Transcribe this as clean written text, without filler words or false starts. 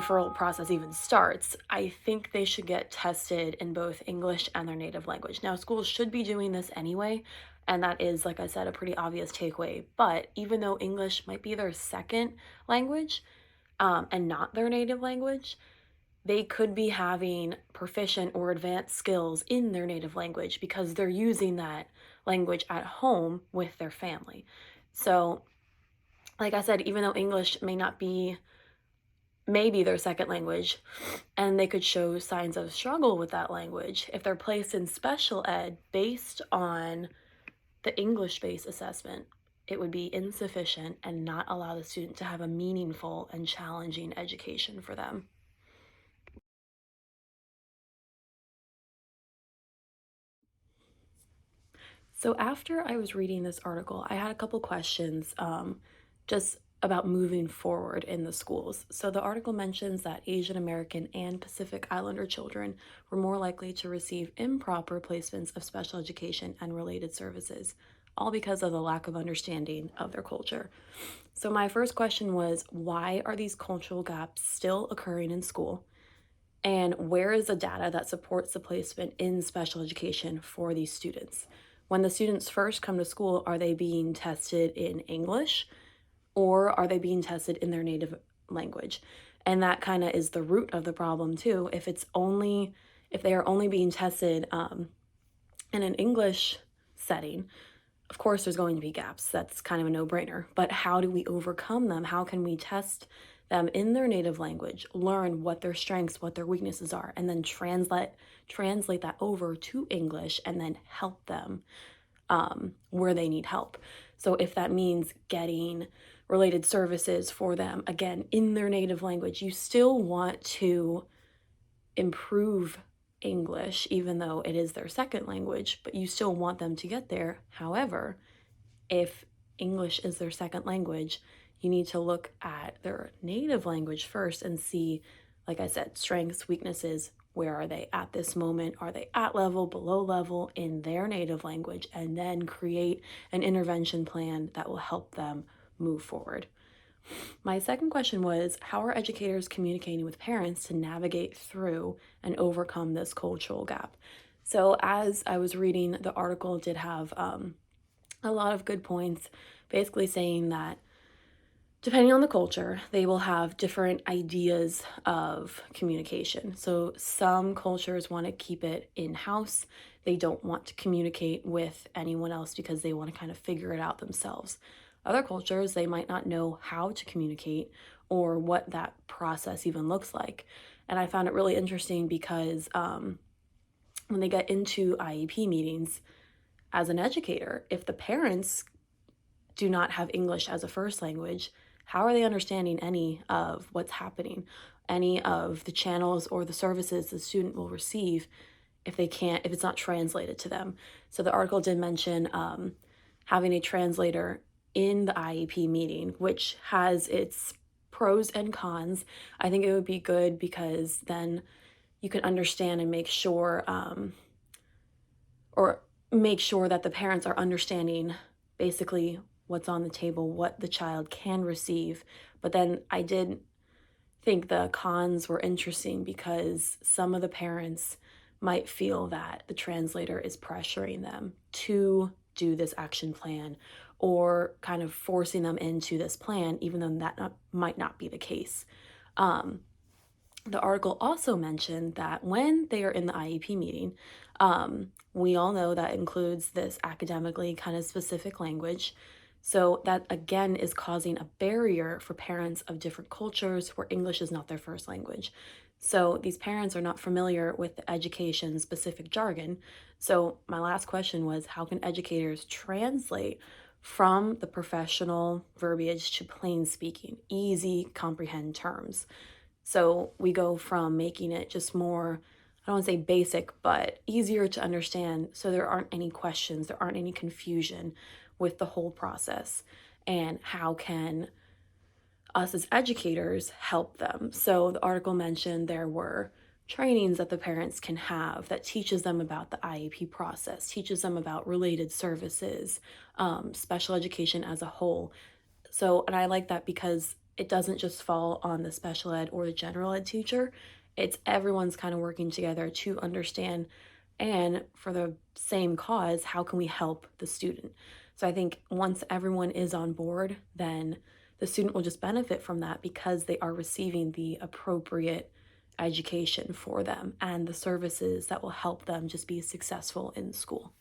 referral process even starts, I think they should get tested in both English and their native language. Now, schools should be doing this anyway, and that is, like I said, a pretty obvious takeaway. But even though English might be their second language, and not their native language, they could be having proficient or advanced skills in their native language because they're using that language at home with their family. So, like I said, even though English may not be maybe their second language, and they could show signs of struggle with that language, if they're placed in special ed based on the English based assessment, it would be insufficient and not allow the student to have a meaningful and challenging education for them. So after I was reading this article, I had a couple questions just about moving forward in the schools. So the article mentions that Asian American and Pacific Islander children were more likely to receive improper placements of special education and related services, all because of the lack of understanding of their culture. So my first question was, why are these cultural gaps still occurring in school? And where is the data that supports the placement in special education for these students? When the students first come to school, are they being tested in English or are they being tested in their native language? And that kind of is the root of the problem too. If they are only being tested in an English setting, of course there's going to be gaps. That's kind of a no-brainer. But how do we overcome them? How can we test them in their native language, learn what their strengths, what their weaknesses are, and then translate that over to English and then help them where they need help. So if that means getting related services for them, again, in their native language, you still want to improve English, even though it is their second language, but you still want them to get there. However, if English is their second language, you need to look at their native language first and see, like I said, strengths, weaknesses, where are they at this moment? Are they at level, below level in their native language? And then create an intervention plan that will help them move forward. My second question was, how are educators communicating with parents to navigate through and overcome this cultural gap? So as I was reading, the article did have a lot of good points, basically saying that depending on the culture, they will have different ideas of communication. So some cultures want to keep it in-house. They don't want to communicate with anyone else because they want to kind of figure it out themselves. Other cultures, they might not know how to communicate or what that process even looks like. And I found it really interesting because when they get into IEP meetings, as an educator, if the parents do not have English as a first language, how are they understanding any of what's happening, any of the channels or the services the student will receive if it's not translated to them? So the article did mention having a translator in the IEP meeting, which has its pros and cons. I think it would be good because then you can understand and or make sure that the parents are understanding basically what's on the table, what the child can receive. But then I did think the cons were interesting because some of the parents might feel that the translator is pressuring them to do this action plan or kind of forcing them into this plan, even though might not be the case. Um, the article also mentioned that when they are in the IEP meeting, we all know that includes this academically kind of specific language. So that again is causing a barrier for parents of different cultures where English is not their first language. So these parents are not familiar with the education specific jargon. So my last question was, how can educators translate from the professional verbiage to plain speaking, easy comprehend terms? So we go from making it just more, I don't want to say basic, but easier to understand so there aren't any questions, there aren't any confusion with the whole process. And how can us as educators help them? So the article mentioned there were trainings that the parents can have that teaches them about the IEP process, teaches them about related services, special education as a whole. So, and I like that because it doesn't just fall on the special ed or the general ed teacher. It's everyone's kind of working together to understand and for the same cause, how can we help the student? So I think once everyone is on board, then the student will just benefit from that because they are receiving the appropriate education for them and the services that will help them just be successful in school.